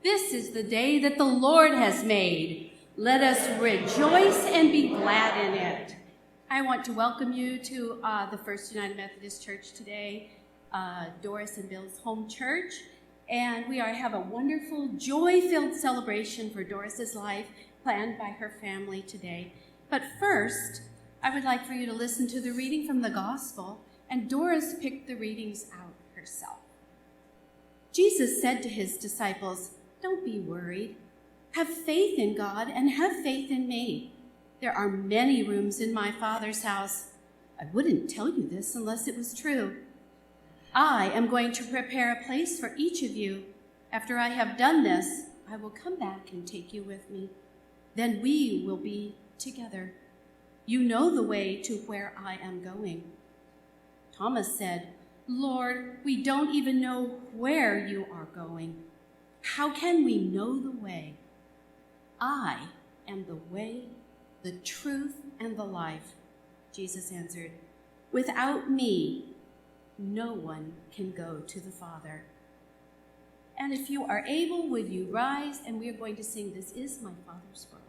This is the day that the Lord has made. Let us rejoice and be glad in it. I want to welcome you to the First United Methodist Church today, Doris and Bill's home church. And we have a wonderful, joy-filled celebration for Doris's life planned by her family today. But first, I would like for you to listen to the reading from the Gospel, and Doris picked the readings out herself. Jesus said to his disciples, "Don't be worried. Have faith in God and have faith in me. There are many rooms in my Father's house. I wouldn't tell you this unless it was true. I am going to prepare a place for each of you. After I have done this, I will come back and take you with me. Then we will be together. You know the way to where I am going." Thomas said, "Lord, we don't even know where you are going. How can we know the way?" "I am the way, the truth, and the life," Jesus answered. "Without me, no one can go to the Father." And if you are able, would you rise, and we are going to sing "This Is My Father's World."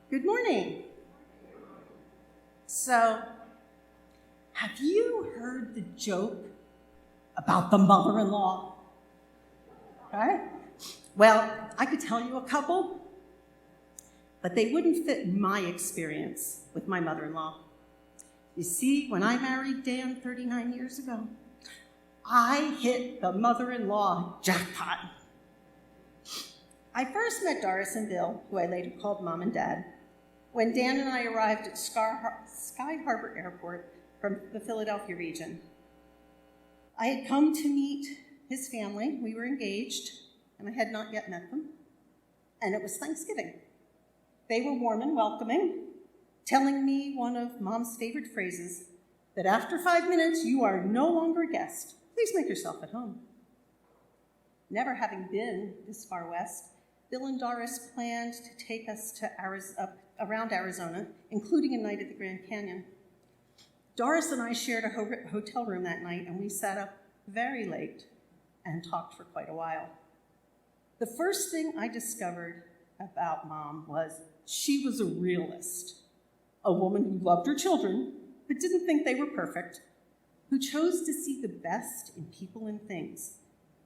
Good morning. So, have you heard the joke about the mother-in-law? Right? Well, I could tell you a couple, but they wouldn't fit my experience with my mother-in-law. You see, when I married Dan 39 years ago, I hit the mother-in-law jackpot. I first met Doris and Bill, who I later called Mom and Dad, when Dan and I arrived at Sky Harbor Airport from the Philadelphia region. I had come to meet his family. We were engaged, and I had not yet met them. And it was Thanksgiving. They were warm and welcoming, telling me one of Mom's favorite phrases, that after 5 minutes, you are no longer a guest. Please make yourself at home. Never having been this far west, Bill and Doris planned to take us to around Arizona, including a night at the Grand Canyon. Doris and I shared a hotel room that night, and we sat up very late and talked for quite a while. The first thing I discovered about Mom was she was a realist, a woman who loved her children but didn't think they were perfect, who chose to see the best in people and things,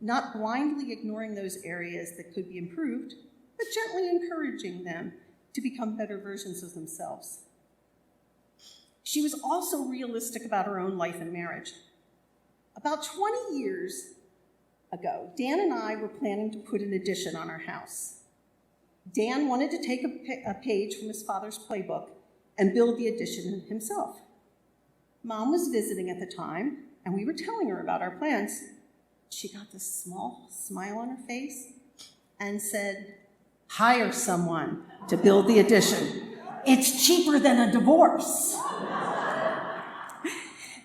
not blindly ignoring those areas that could be improved, but gently encouraging them to become better versions of themselves. She was also realistic about her own life and marriage. About 20 years ago, Dan and I were planning to put an addition on our house. Dan wanted to take a page from his father's playbook and build the addition himself. Mom was visiting at the time, and we were telling her about our plans. She got this small smile on her face and said, "Hire someone to build the addition. It's cheaper than a divorce."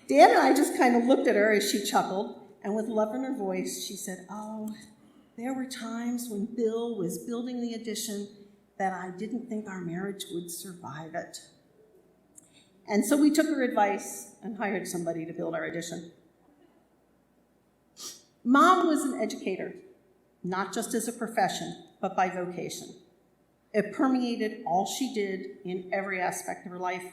Dan and I just kind of looked at her as she chuckled, and with love in her voice, she said, "Oh, there were times when Bill was building the addition that I didn't think our marriage would survive it." And so we took her advice and hired somebody to build our addition. Mom was an educator, not just as a profession, but by vocation. It permeated all she did in every aspect of her life.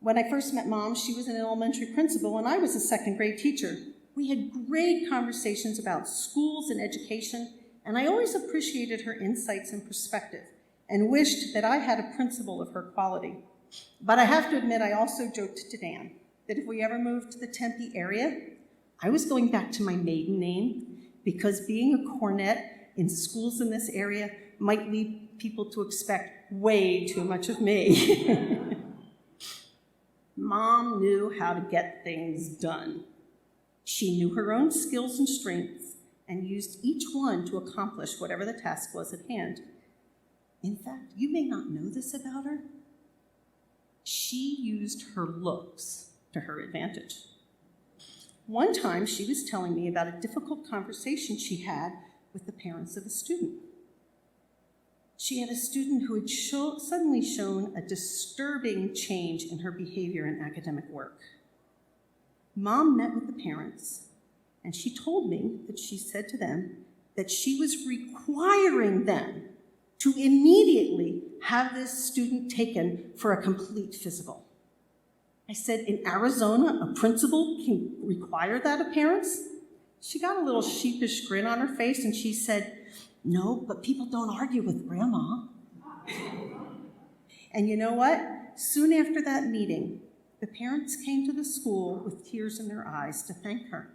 When I first met Mom, she was an elementary principal and I was a second grade teacher. We had great conversations about schools and education, and I always appreciated her insights and perspective and wished that I had a principal of her quality. But I have to admit, I also joked to Dan that if we ever moved to the Tempe area, I was going back to my maiden name because being a cornet in schools in this area might lead people to expect way too much of me. Mom knew how to get things done. She knew her own skills and strengths and used each one to accomplish whatever the task was at hand. In fact, you may not know this about her. She used her looks to her advantage. One time, she was telling me about a difficult conversation she had with the parents of a student. She had a student who had suddenly shown a disturbing change in her behavior in academic work. Mom met with the parents, and she told me that she said to them that she was requiring them to immediately have this student taken for a complete physical. I said, "In Arizona, a principal can require that of parents?" She got a little sheepish grin on her face and she said, "No, but people don't argue with Grandma." And you know what? Soon after that meeting, the parents came to the school with tears in their eyes to thank her.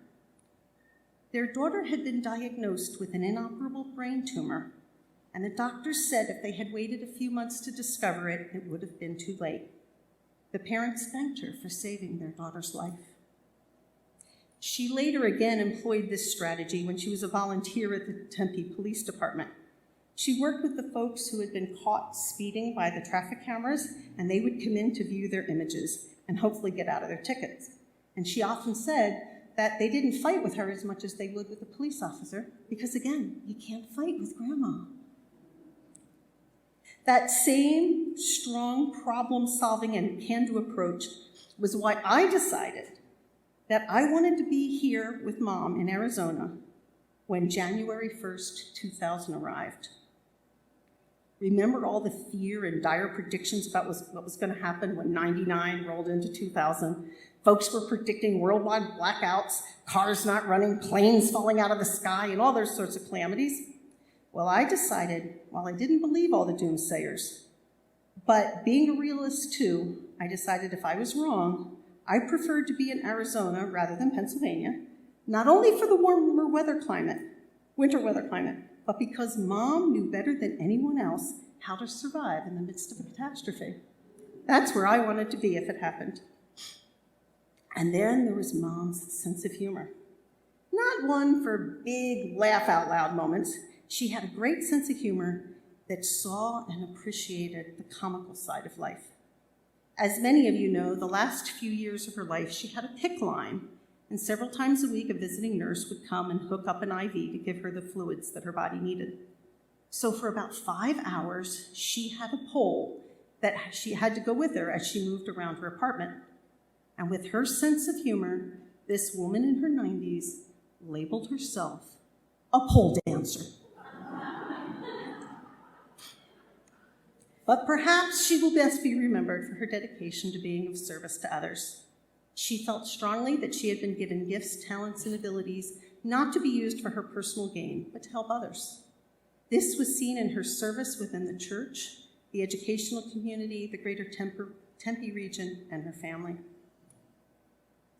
Their daughter had been diagnosed with an inoperable brain tumor, and the doctors said if they had waited a few months to discover it, it would have been too late. The parents thanked her for saving their daughter's life. She later again employed this strategy when she was a volunteer at the Tempe Police Department. She worked with the folks who had been caught speeding by the traffic cameras, and they would come in to view their images and hopefully get out of their tickets. And she often said that they didn't fight with her as much as they would with a police officer, because again, you can't fight with Grandma. That same strong problem-solving and can-do approach was why I decided that I wanted to be here with Mom in Arizona when January 1st, 2000 arrived. Remember all the fear and dire predictions about what was going to happen when 99 rolled into 2000? Folks were predicting worldwide blackouts, cars not running, planes falling out of the sky, and all those sorts of calamities. Well, I decided, while I didn't believe all the doomsayers, but being a realist too, I decided if I was wrong, I preferred to be in Arizona rather than Pennsylvania, not only for the winter weather climate, but because Mom knew better than anyone else how to survive in the midst of a catastrophe. That's where I wanted to be if it happened. And then there was Mom's sense of humor. Not one for big laugh out loud moments. She had a great sense of humor that saw and appreciated the comical side of life. As many of you know, the last few years of her life, she had a PICC line, and several times a week, a visiting nurse would come and hook up an IV to give her the fluids that her body needed. So for about 5 hours, she had a pole that she had to go with her as she moved around her apartment. And with her sense of humor, this woman in her 90s labeled herself a pole dancer. But perhaps she will best be remembered for her dedication to being of service to others. She felt strongly that she had been given gifts, talents, and abilities not to be used for her personal gain, but to help others. This was seen in her service within the church, the educational community, the greater Tempe region, and her family.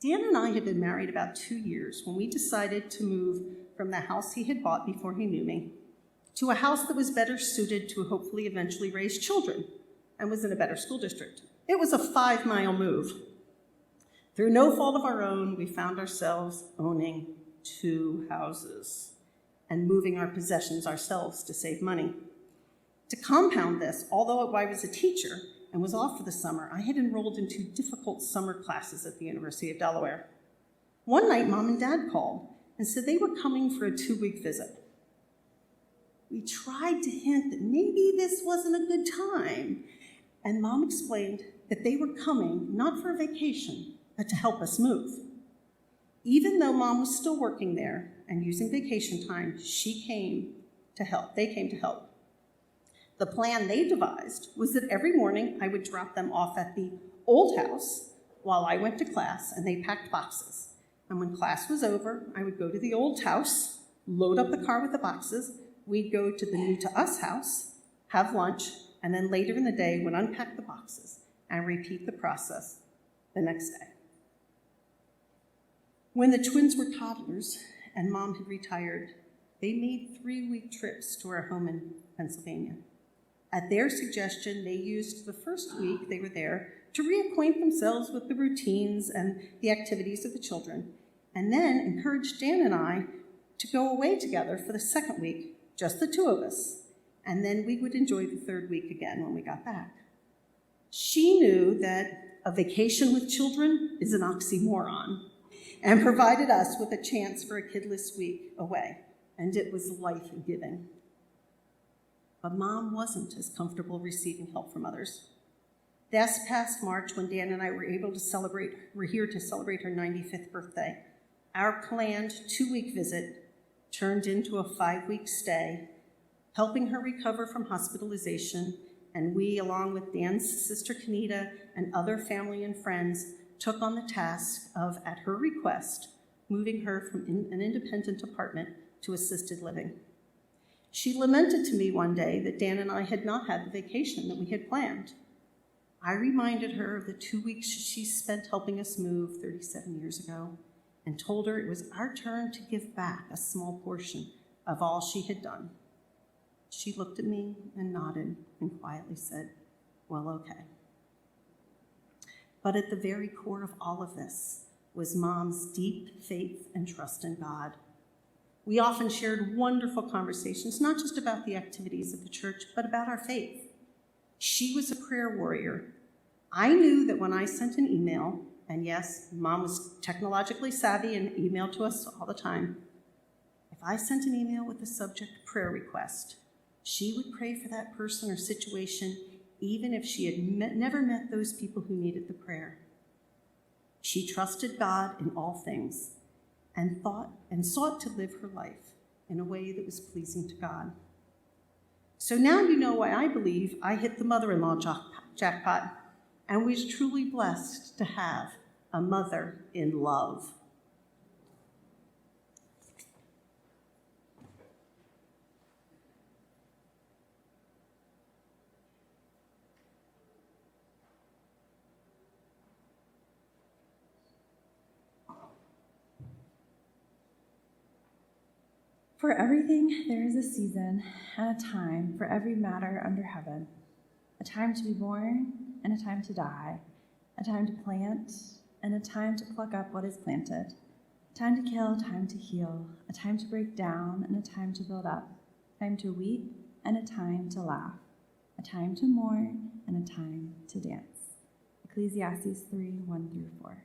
Dan and I had been married about 2 years when we decided to move from the house he had bought before he knew me to a house that was better suited to hopefully eventually raise children and was in a better school district. It was a 5-mile move. Through no fault of our own, we found ourselves owning 2 houses and moving our possessions ourselves to save money. To compound this, although I was a teacher and was off for the summer, I had enrolled in 2 difficult summer classes at the University of Delaware. One night, Mom and Dad called and said they were coming for a 2-week visit. We tried to hint that maybe this wasn't a good time, and Mom explained that they were coming not for a vacation, but to help us move. Even though Mom was still working there and using vacation time, she came to help. They came to help. The plan they devised was that every morning I would drop them off at the old house while I went to class, and they packed boxes. And when class was over, I would go to the old house, load up the car with the boxes, we'd go to the new to us house, have lunch, and then later in the day would unpack the boxes and repeat the process the next day. When the twins were toddlers and Mom had retired, they made 3-week trips to our home in Pennsylvania. At their suggestion, they used the first week they were there to reacquaint themselves with the routines and the activities of the children, and then encouraged Dan and I to go away together for the second week, just the 2 of us, and then we would enjoy the 3rd week again when we got back. She knew that a vacation with children is an oxymoron, and provided us with a chance for a kidless week away, and it was life-giving. But Mom wasn't as comfortable receiving help from others. This past March, when Dan and I were here to celebrate her 95th birthday, our planned 2-week visit turned into a 5-week stay, helping her recover from hospitalization, and we, along with Dan's sister Kenita and other family and friends, took on the task of, at her request, moving her from an independent apartment to assisted living. She lamented to me one day that Dan and I had not had the vacation that we had planned. I reminded her of the 2 weeks she spent helping us move 37 years ago, and told her it was our turn to give back a small portion of all she had done. She looked at me and nodded and quietly said, "Well, okay." But at the very core of all of this was Mom's deep faith and trust in God. We often shared wonderful conversations, not just about the activities of the church, but about our faith. She was a prayer warrior. I knew that when I sent an email, and yes, Mom was technologically savvy and emailed to us all the time. If I sent an email with the subject prayer request, she would pray for that person or situation, even if she had never met those people who needed the prayer. She trusted God in all things and sought to live her life in a way that was pleasing to God. So now you know why I believe I hit the mother-in-law jackpot and was truly blessed to have a mother in love. For everything there is a season and a time for every matter under heaven, a time to be born and a time to die, a time to plant and a time to pluck up what is planted, a time to kill, a time to heal, a time to break down and a time to build up, a time to weep and a time to laugh, a time to mourn and a time to dance. Ecclesiastes 3:1-4.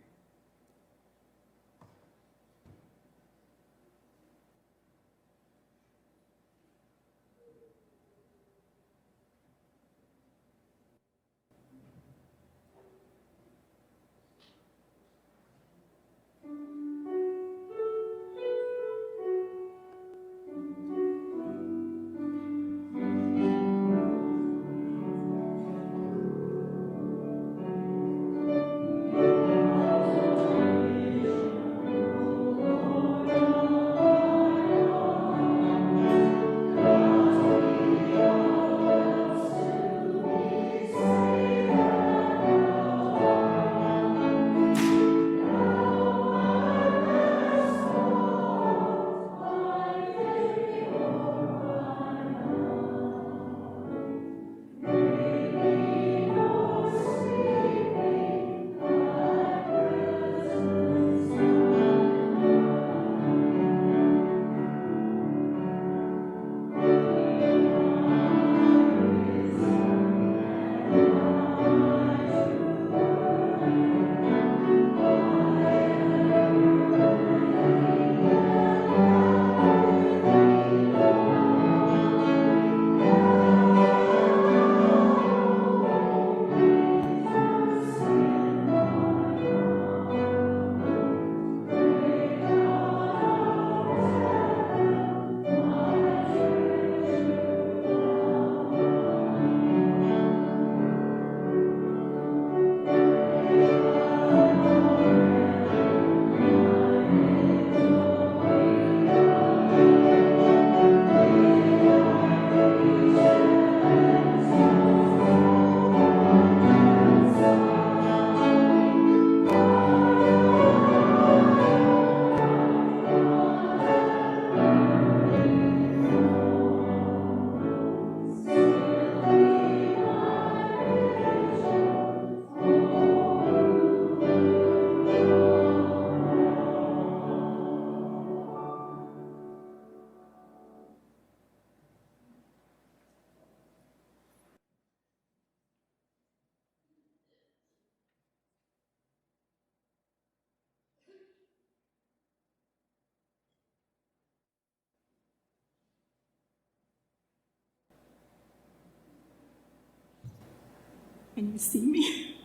Can you see me?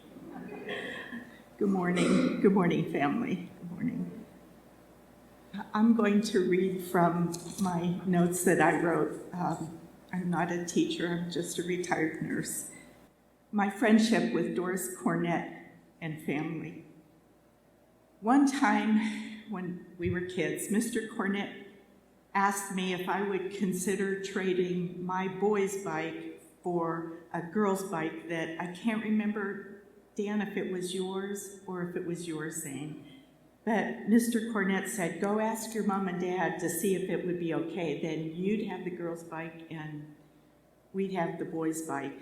Good morning. Good morning, family. Good morning. I'm going to read from my notes that I wrote. I'm not a teacher, I'm just a retired nurse. My friendship with Doris Cornett and family. One time when we were kids, Mr. Cornett asked me if I would consider trading my boy's bike for a girl's bike that I can't remember, Dan, if it was yours or if it was yours, Zane. But Mr. Cornett said, go ask your mom and dad to see if it would be okay. Then you'd have the girl's bike and we'd have the boy's bike.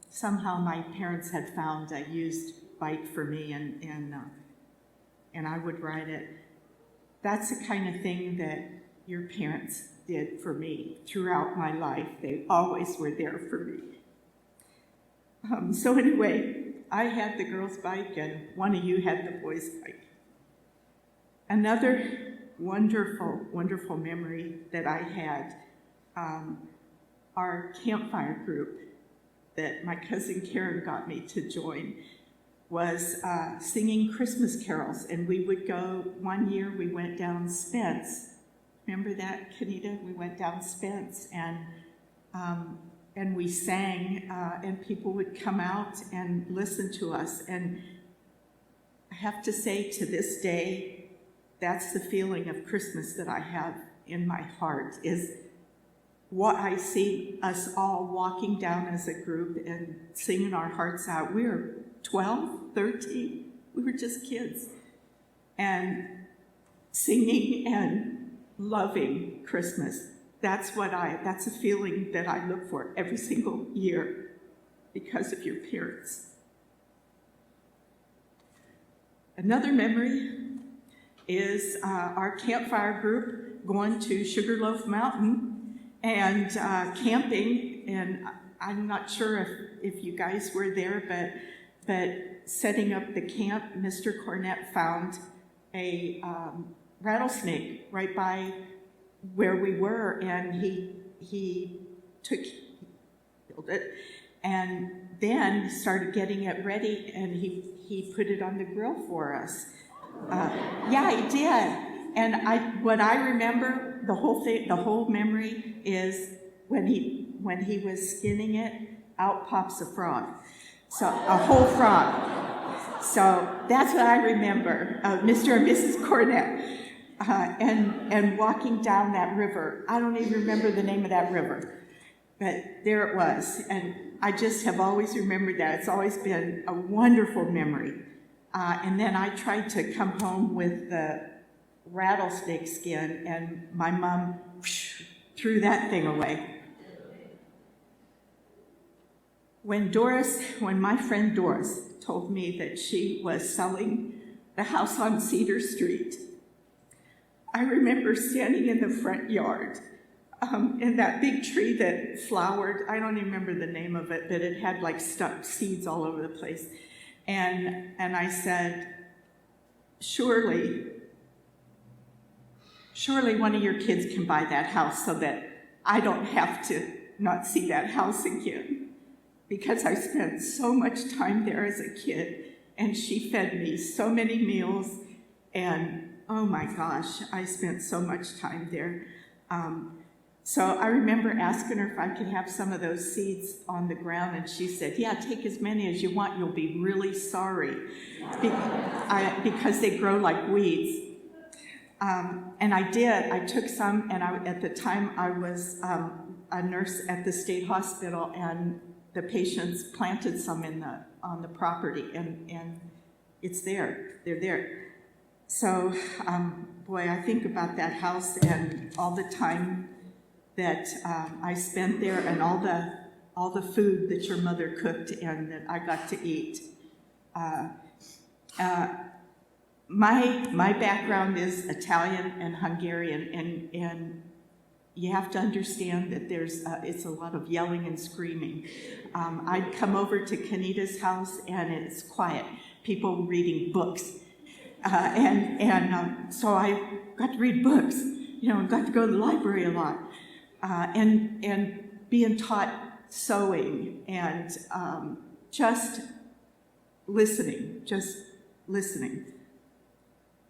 Somehow my parents had found a used bike for me and I would ride it. That's the kind of thing that your parents did for me throughout my life. They always were there for me. So anyway, I had the girl's bike and one of you had the boy's bike. Another wonderful, wonderful memory that I had, our campfire group that my cousin Karen got me to join was singing Christmas carols. And we would go, one year we went down Spence. Remember that, Kenita? We went down Spence and we sang, and people would come out and listen to us. And I have to say, to this day, that's the feeling of Christmas that I have in my heart, is what I see us all walking down as a group and singing our hearts out. We were 12, 13, we were just kids, and singing and loving Christmas. That's a feeling that I look for every single year because of your parents. Another memory is our campfire group going to Sugarloaf Mountain and camping. And I'm not sure if you guys were there, but setting up the camp, Mr. Cornett found a rattlesnake right by where we were, and he killed it, and then started getting it ready, and he put it on the grill for us. Yeah, he did. And what I remember, the whole memory is when he was skinning it, out pops a frog. So a whole frog. So that's what I remember of Mr. and Mrs. Cornett. And walking down that river. I don't even remember the name of that river, but there it was. And I just have always remembered that. It's always been a wonderful memory. And then I tried to come home with the rattlesnake skin, and my mom threw that thing away. When my friend Doris told me that she was selling the house on Cedar Street, I remember standing in the front yard in that big tree that flowered. I don't even remember the name of it, but it had like stuck seeds all over the place. And I said, surely one of your kids can buy that house so that I don't have to not see that house again. Because I spent so much time there as a kid, and she fed me so many meals, and oh my gosh, I spent so much time there. So I remember asking her if I could have some of those seeds on the ground, and she said, yeah, take as many as you want, you'll be really sorry, because they grow like weeds. And I did. I took some, and at the time I was a nurse at the state hospital, and the patients planted some on the property, and it's there. They're there. So, boy, I think about that house and all the time that I spent there, and all the food that your mother cooked and that I got to eat. My background is Italian and Hungarian, and you have to understand that it's a lot of yelling and screaming. I'd come over to Kenita's house, and it's quiet. People reading books. So I got to read books, and got to go to the library a lot, and being taught sewing and just listening.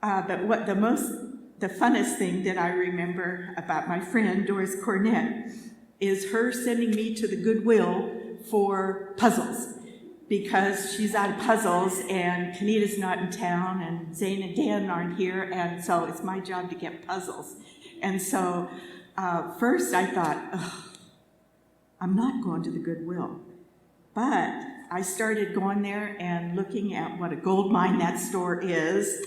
But what the funnest thing that I remember about my friend Doris Cornett is her sending me to the Goodwill for puzzles, because she's out of puzzles and Kenita's not in town and Zane and Dan aren't here, and so it's my job to get puzzles. And so first I thought, I'm not going to the Goodwill. But I started going there and looking at what a gold mine that store is,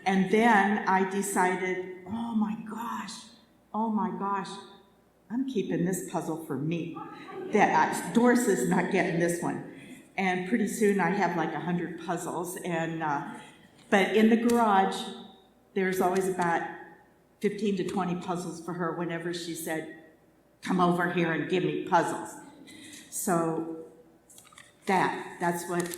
and then I decided, oh my gosh, I'm keeping this puzzle for me. Doris is not getting this one. And pretty soon I have like 100 puzzles. And but in the garage, there's always about 15 to 20 puzzles for her whenever she said, come over here and give me puzzles. So that's what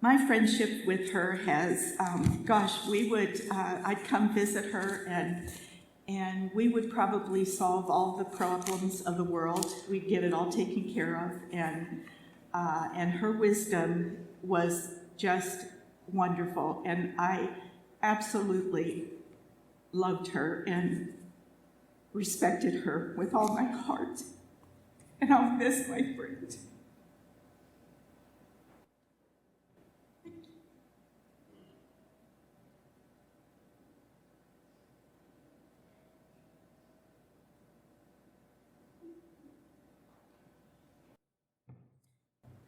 my friendship with her has, I'd come visit her and we would probably solve all the problems of the world. We'd get it all taken care of, and her wisdom was just wonderful, and I absolutely loved her and respected her with all my heart, and I'll miss my friend.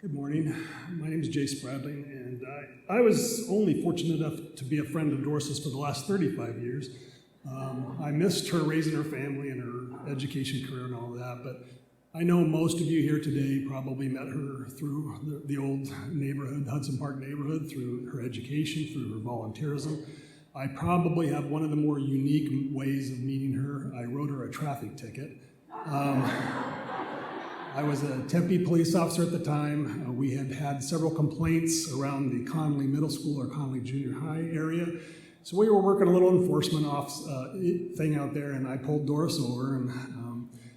Good morning. My name is Jace Bradley, and I was only fortunate enough to be a friend of Doris's for the last 35 years. I missed her raising her family and her education career and all that, but I know most of you here today probably met her through the old neighborhood, Hudson Park neighborhood, through her education, through her volunteerism. I probably have one of the more unique ways of meeting her. I wrote her a traffic ticket. I was a Tempe police officer at the time. We had had several complaints around the Conley Middle School or Conley Junior High area. So we were working a little enforcement thing out there, and I pulled Doris over and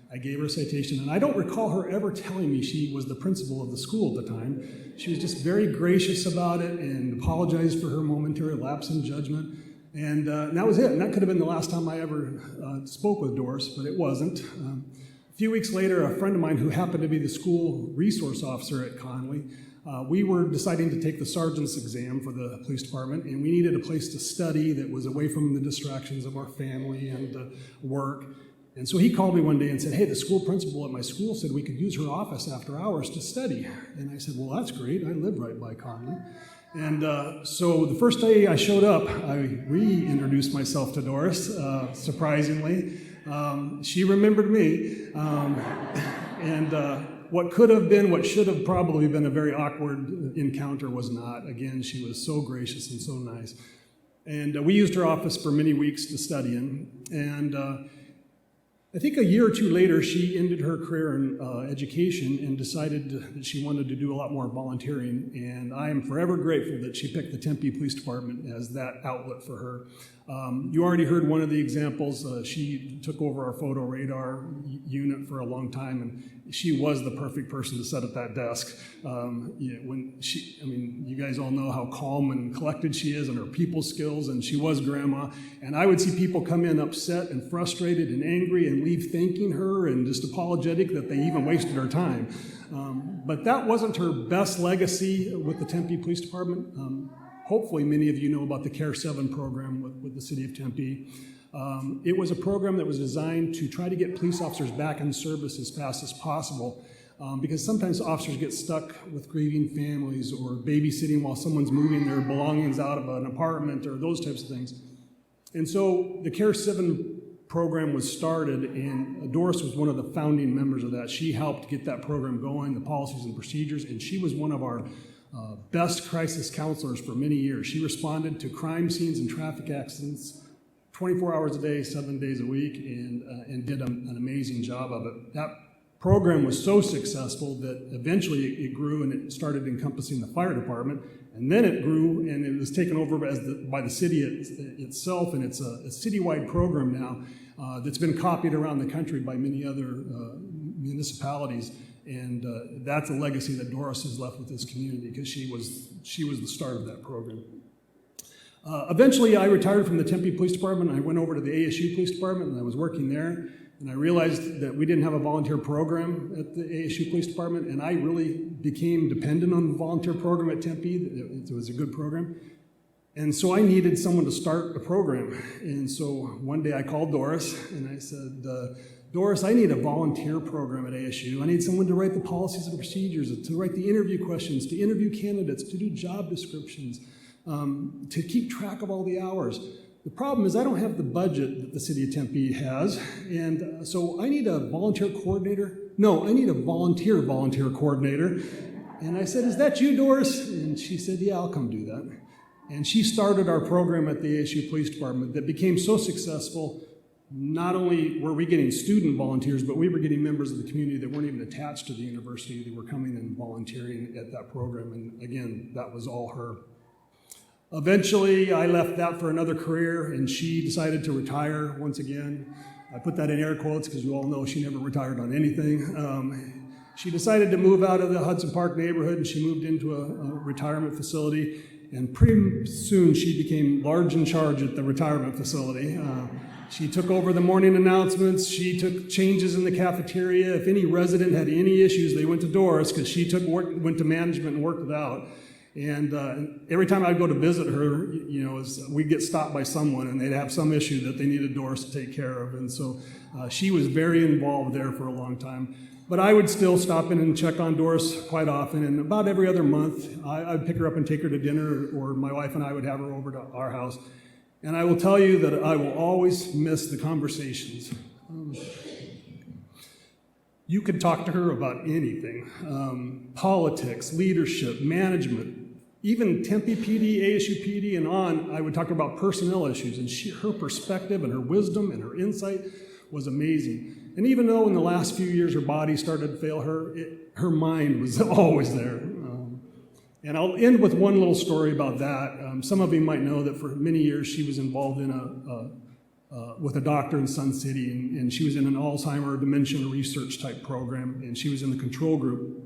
I gave her a citation. And I don't recall her ever telling me she was the principal of the school at the time. She was just very gracious about it and apologized for her momentary lapse in judgment. And that was it. And that could have been the last time I ever spoke with Doris, but it wasn't. A few weeks later, a friend of mine who happened to be the school resource officer at Conley, we were deciding to take the sergeant's exam for the police department, and we needed a place to study that was away from the distractions of our family and work. And so he called me one day and said, hey, the school principal at my school said we could use her office after hours to study. And I said, well, that's great. I live right by Conley. And so the first day I showed up, I reintroduced myself to Doris, surprisingly. She remembered me, and what could have been, what should have probably been a very awkward encounter was not. Again, she was so gracious and so nice. And we used her office for many weeks to study in, and I think a year or two later, she ended her career in education and decided that she wanted to do a lot more volunteering, and I am forever grateful that she picked the Tempe Police Department as that outlet for her. You already heard one of the examples. She took over our photo radar unit for a long time, and she was the perfect person to sit at that desk. You guys all know how calm and collected she is and her people skills, and she was grandma. And I would see people come in upset and frustrated and angry and leave thanking her and just apologetic that they even wasted her time. But that wasn't her best legacy with the Tempe Police Department. Hopefully many of you know about the Care 7 program with the city of Tempe. It was a program that was designed to try to get police officers back in service as fast as possible, because sometimes officers get stuck with grieving families or babysitting while someone's moving their belongings out of an apartment or those types of things. And so the Care 7 program was started, and Doris was one of the founding members of that. She helped get that program going, the policies and procedures, and she was one of our best crisis counselors for many years. She responded to crime scenes and traffic accidents 24 hours a day, 7 days a week, and did an amazing job of it. That program was so successful that eventually it grew and it started encompassing the fire department. And then it grew and it was taken over by the city itself, and it's a citywide program now that's been copied around the country by many other municipalities. And that's a legacy that Doris has left with this community, because she was the start of that program. Eventually, I retired from the Tempe Police Department, and I went over to the ASU Police Department, and I was working there. And I realized that we didn't have a volunteer program at the ASU Police Department, and I really became dependent on the volunteer program at Tempe. It was a good program. And so I needed someone to start a program. And so one day I called Doris, and I said, Doris, I need a volunteer program at ASU. I need someone to write the policies and procedures, to write the interview questions, to interview candidates, to do job descriptions, to keep track of all the hours. The problem is I don't have the budget that the city of Tempe has, and so I need a volunteer coordinator. No, I need a volunteer coordinator. And I said, is that you, Doris? And she said, yeah, I'll come do that. And she started our program at the ASU Police Department that became so successful. Not only were we getting student volunteers, but we were getting members of the community that weren't even attached to the university. They were coming and volunteering at that program, and again, that was all her. Eventually, I left that for another career, and she decided to retire once again. I put that in air quotes because you all know she never retired on anything. She decided to move out of the Hudson Park neighborhood, and she moved into a retirement facility, and pretty soon she became large in charge at the retirement facility. She took over the morning announcements. She took changes in the cafeteria. If any resident had any issues, they went to Doris, because she went to management and worked it out. And every time I'd go to visit her, we'd get stopped by someone, and they'd have some issue that they needed Doris to take care of. And so she was very involved there for a long time. But I would still stop in and check on Doris quite often. And about every other month, I'd pick her up and take her to dinner, or my wife and I would have her over to our house. And I will tell you that I will always miss the conversations. You could talk to her about anything, politics, leadership, management, even Tempe PD, ASU PD, and on. I would talk about personnel issues, and her perspective and her wisdom and her insight was amazing. And even though in the last few years her body started to fail her, her mind was always there. And I'll end with one little story about that. Some of you might know that for many years she was involved in with a doctor in Sun City, and she was in an Alzheimer dementia research type program, and she was in the control group.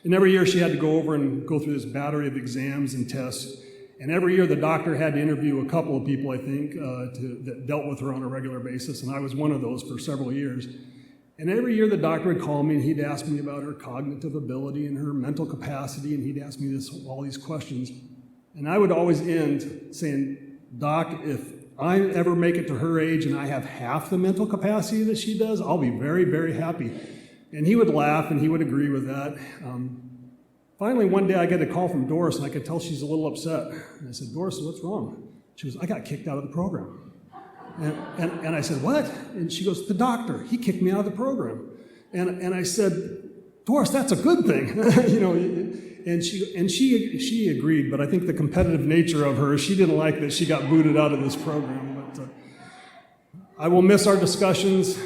And every year she had to go over and go through this battery of exams and tests. And every year the doctor had to interview a couple of people, I think, that dealt with her on a regular basis. And I was one of those for several years. And every year the doctor would call me, and he'd ask me about her cognitive ability and her mental capacity, and he'd ask me all these questions. And I would always end saying, Doc, if I ever make it to her age and I have half the mental capacity that she does, I'll be very, very happy. And he would laugh, and he would agree with that. Finally, one day I get a call from Doris, and I could tell she's a little upset. And I said, Doris, what's wrong? She goes, I got kicked out of the program. And I said, what? And she goes, the doctor, he kicked me out of the program. And I said, Doris, that's a good thing. And she agreed, but I think the competitive nature of her, she didn't like that she got booted out of this program. But I will miss our discussions.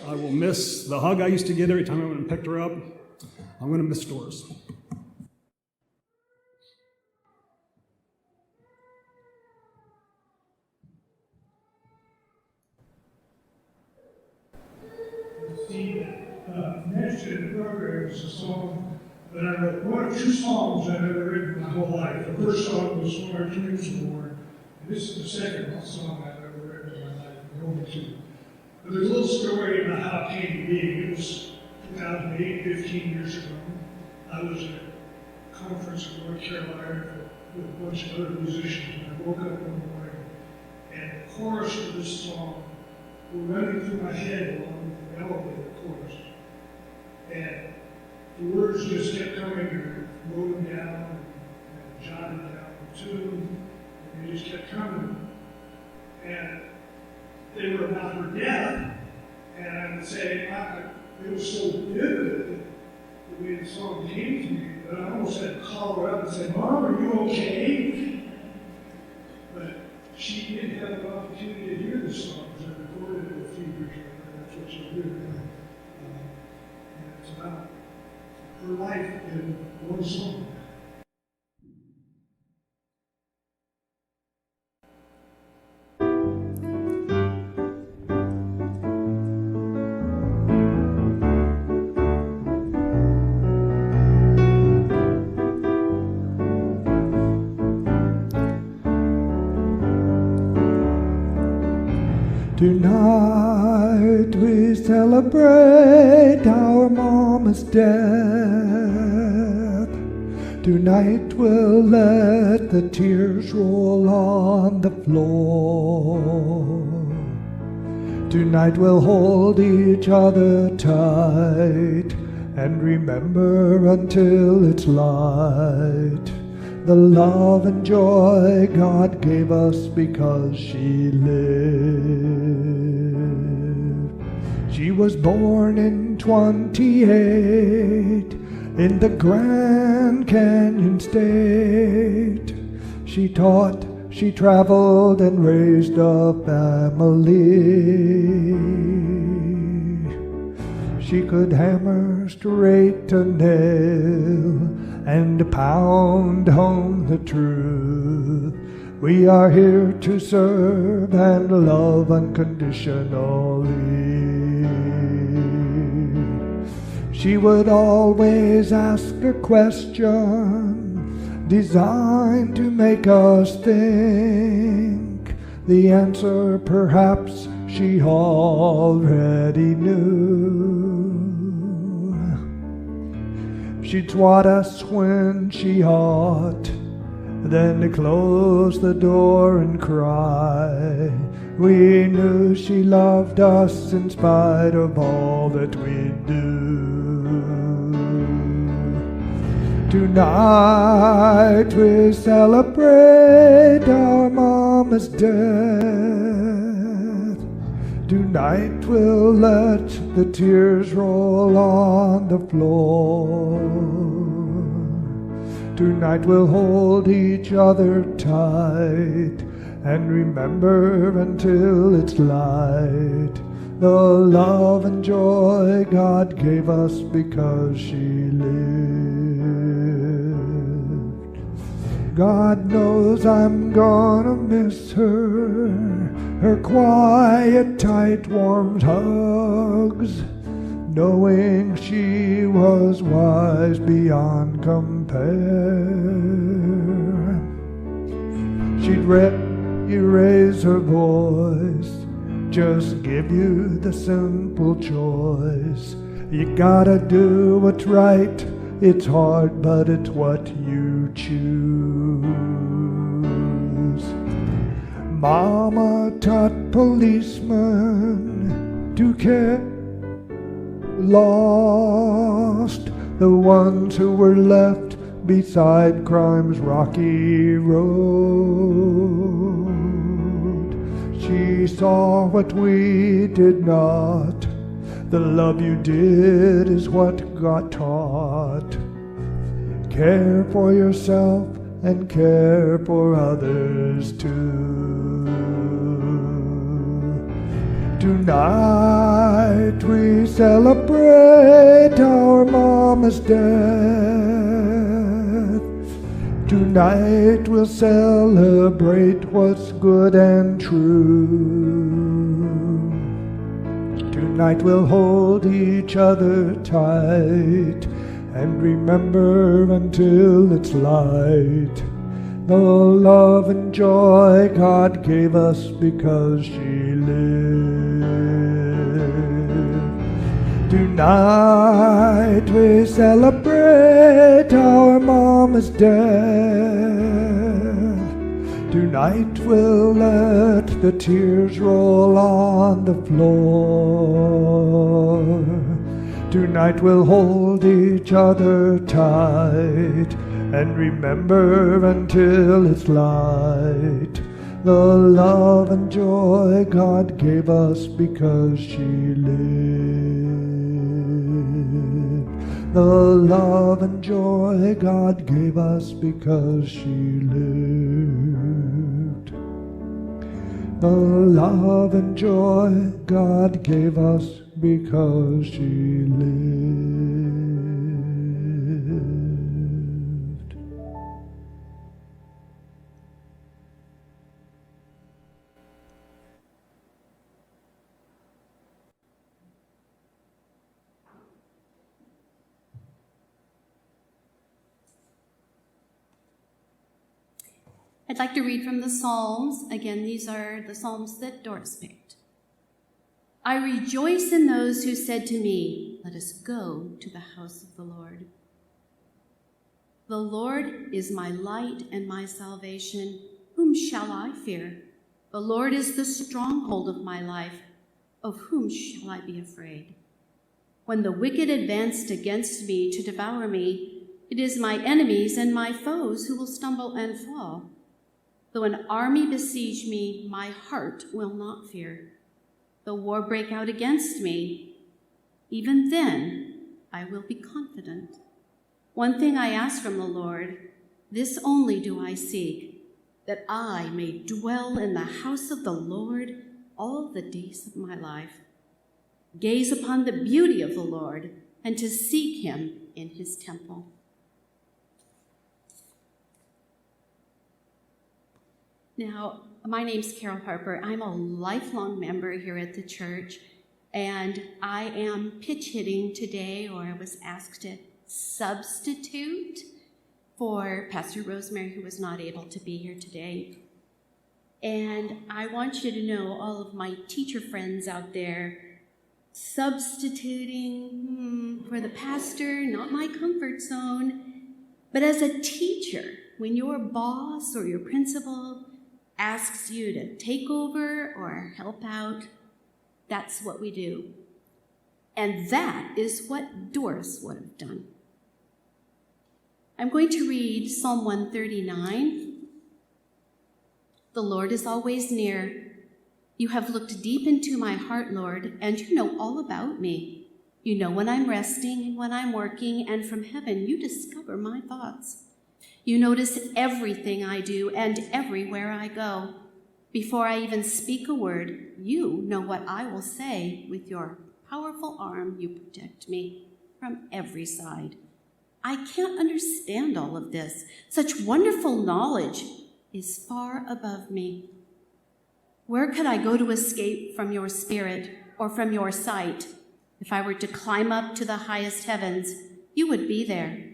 I will miss the hug I used to get every time I went and picked her up. I'm going to miss Doris. Next to the program is a song that I wrote. One of two songs I've ever written my whole life. The first song was For Our Dreams Award, and this is the second song I've ever written in my life. Only two. But there's a little story about how it came to be. It was 2008, 15 years ago. I was at a conference in North Carolina with a bunch of other musicians, and I woke up one morning, and the chorus of this song were running through my head along with the elevator chorus. And the words just kept coming, and I wrote them down and jotted down the tune, and they just kept coming. And they were about her death, and I would say, it was so vivid the way the song came to me that I almost had to call her up and say, Mom, are you okay? But she didn't have an opportunity to hear the song because I recorded it a few years later. That's what she'll do now. about her life in one song. Tonight we celebrate our mama's death. Tonight we'll let the tears roll on the floor. Tonight we'll hold each other tight and remember until it's light the love and joy God gave us because she lived. She was born in 28 in the Grand Canyon State. She taught, she traveled and raised a family. She could hammer straight a nail and pound home the truth. We are here to serve and love unconditionally. She would always ask a question designed to make us think. The answer perhaps she already knew. She taught us when she ought, then to close the door and cry. We knew she loved us in spite of all that we do. Tonight we celebrate our mama's death. Tonight we'll let the tears roll on the floor. Tonight we'll hold each other tight and remember until it's light the love and joy God gave us because she lived. God knows I'm gonna miss her quiet, tight, warm hugs, knowing she was wise beyond compare. She'd raise her voice, just give you the simple choice. You gotta do what's right. It's hard, but it's what you choose. Mama taught policemen to care lost, the ones who were left beside crime's rocky road. She saw what we did not. The love you did is what got taught. Care for yourself and care for others too. Tonight we celebrate our mama's death. Tonight we'll celebrate what's good and true. Tonight we'll hold each other tight and remember until it's light the love and joy God gave us because she lived. Tonight we celebrate our mama's death. Tonight we'll let the tears roll on the floor. Tonight we'll hold each other tight and remember until it's light the love and joy God gave us because she lived. The love and joy God gave us because she lived. The love and joy God gave us because she lived. I'd like to read from the Psalms. Again, these are the Psalms that Doris picked. I rejoice in those who said to me, let us go to the house of the Lord. The Lord is my light and my salvation. Whom shall I fear? The Lord is the stronghold of my life. Of whom shall I be afraid? When the wicked advanced against me to devour me, it is my enemies and my foes who will stumble and fall. Though an army besiege me, my heart will not fear. Though war break out against me, even then I will be confident. One thing I ask from the Lord, this only do I seek, that I may dwell in the house of the Lord all the days of my life, gaze upon the beauty of the Lord, and to seek him in his temple. Now, my name's Carol Harper. I'm a lifelong member here at the church, and I am pitch hitting today, or I was asked to substitute for Pastor Rosemary, who was not able to be here today. And I want you to know, all of my teacher friends out there, substituting for the pastor, not my comfort zone, but as a teacher, when your boss or your principal asks you to take over or help out, that's what we do. And that is what Doris would have done. I'm going to read Psalm 139. The Lord is always near. You have looked deep into my heart, Lord, and you know all about me. You know when I'm resting and when I'm working, and from heaven you discover my thoughts. You notice everything I do and everywhere I go. Before I even speak a word, you know what I will say. With your powerful arm, you protect me from every side. I can't understand all of this. Such wonderful knowledge is far above me. Where could I go to escape from your spirit or from your sight? If I were to climb up to the highest heavens, you would be there.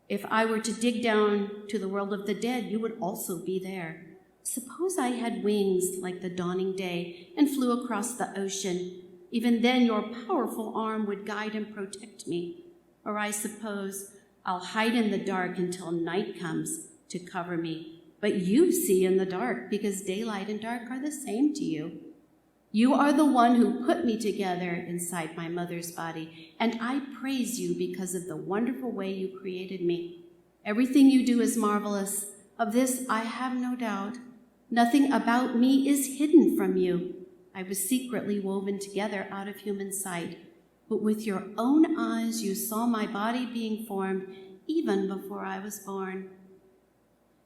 If I were to dig down to the world of the dead, you would also be there. Suppose I had wings like the dawning day and flew across the ocean. Even then, your powerful arm would guide and protect me. Or I suppose I'll hide in the dark until night comes to cover me. But you see in the dark, because daylight and dark are the same to you. You are the one who put me together inside my mother's body, and I praise you because of the wonderful way you created me. Everything you do is marvelous. Of this I have no doubt. Nothing about me is hidden from you. I was secretly woven together out of human sight, but with your own eyes you saw my body being formed even before I was born.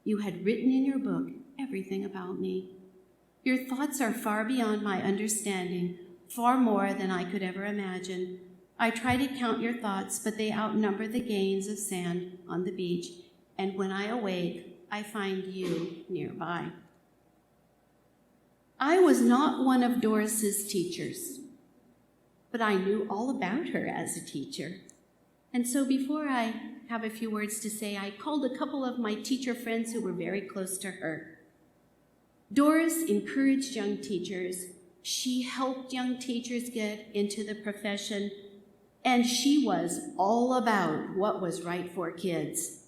You had written in your book everything about me. Your thoughts are far beyond my understanding, far more than I could ever imagine. I try to count your thoughts, but they outnumber the grains of sand on the beach, and when I awake, I find you nearby. I was not one of Doris's teachers, but I knew all about her as a teacher. And so before I have a few words to say, I called a couple of my teacher friends who were very close to her. Doris encouraged young teachers. She helped young teachers get into the profession, and she was all about what was right for kids.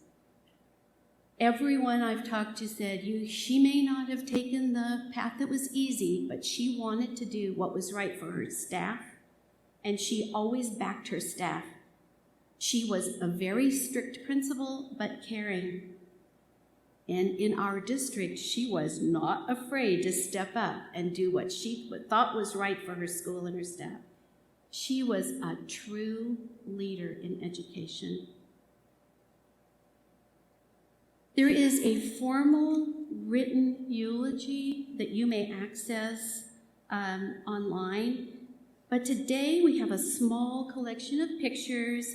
Everyone I've talked to said she may not have taken the path that was easy, but she wanted to do what was right for her staff, and she always backed her staff. She was a very strict principal, but caring. And in our district, she was not afraid to step up and do what she thought was right for her school and her staff. She was a true leader in education. There is a formal written eulogy that you may access online, but today we have a small collection of pictures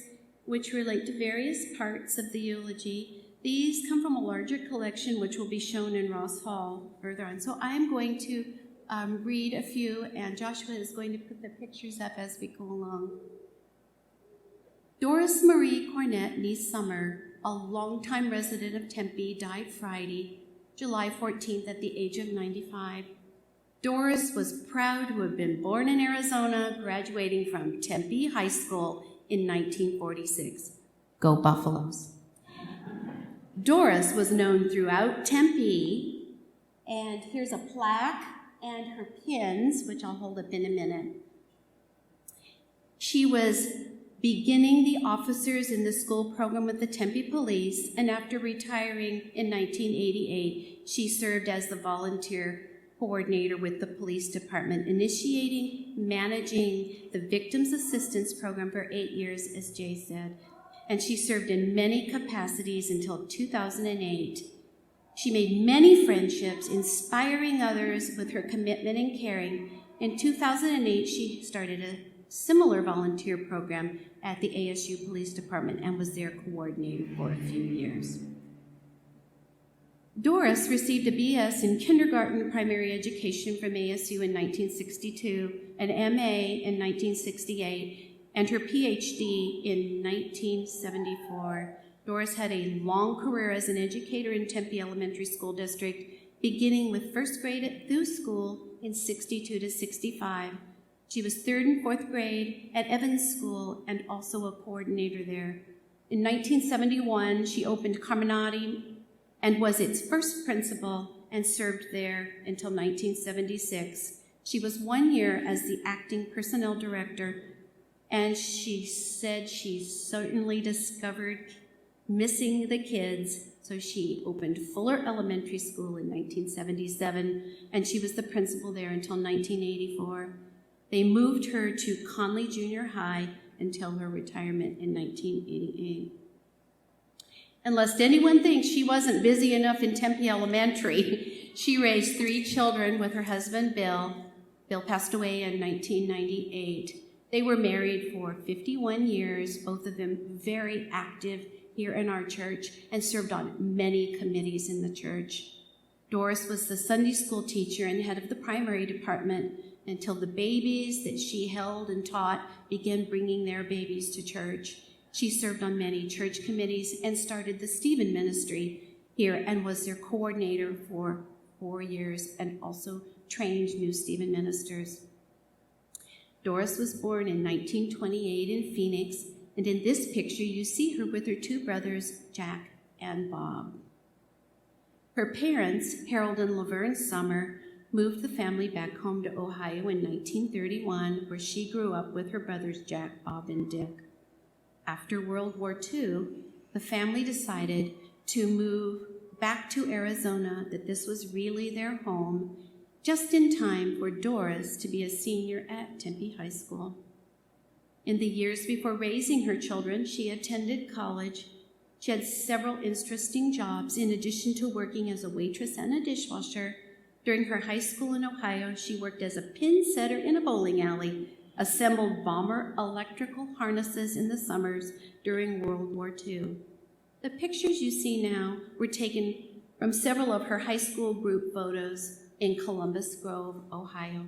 which relate to various parts of the eulogy. These come from a larger collection which will be shown in Ross Hall further on. So I'm going to read a few, and Joshua is going to put the pictures up as we go along. Doris Marie Cornett Nee Summer, a longtime resident of Tempe, died Friday, July 14th at the age of 95. Doris was proud to have been born in Arizona, graduating from Tempe High School in 1946. Go Buffaloes. Doris was known throughout Tempe, and here's a plaque and her pins, which I'll hold up in a minute. She was beginning the officers in the school program with the Tempe Police, and after retiring in 1988, she served as the volunteer coordinator with the police department, initiating, managing the Victims Assistance Program for 8 years, as Jay said, and she served in many capacities until 2008. She made many friendships, inspiring others with her commitment and caring. In 2008, she started a similar volunteer program at the ASU Police Department and was their coordinator for a few years. Doris received a BS in kindergarten primary education from ASU in 1962, an MA in 1968, and her PhD in 1974. Doris had a long career as an educator in Tempe Elementary School District, beginning with first grade at Thew School in 62 to 65. She was third and fourth grade at Evans School and also a coordinator there. In 1971, she opened Carminati and was its first principal and served there until 1976. She was 1 year as the acting personnel director, and she said she certainly discovered missing the kids, so she opened Fuller Elementary School in 1977, and she was the principal there until 1984. They moved her to Conley Junior High until her retirement in 1988. And lest anyone thinks she wasn't busy enough in Tempe Elementary, she raised 3 children with her husband, Bill. Bill passed away in 1998. They were married for 51 years, both of them very active here in our church and served on many committees in the church. Doris was the Sunday school teacher and head of the primary department until the babies that she held and taught began bringing their babies to church. She served on many church committees and started the Stephen Ministry here and was their coordinator for 4 years and also trained new Stephen ministers. Doris was born in 1928 in Phoenix, and in this picture you see her with her 2 brothers, Jack and Bob. Her parents, Harold and Laverne Summer, moved the family back home to Ohio in 1931, where she grew up with her brothers Jack, Bob, and Dick. After World War II, the family decided to move back to Arizona, that this was really their home, just in time for Doris to be a senior at Tempe High School. In the years before raising her children, she attended college. She had several interesting jobs in addition to working as a waitress and a dishwasher. During her high school in Ohio, she worked as a pin setter in a bowling alley, assembled bomber electrical harnesses in the summers during World War II. The pictures you see now were taken from several of her high school group photos in Columbus Grove, Ohio.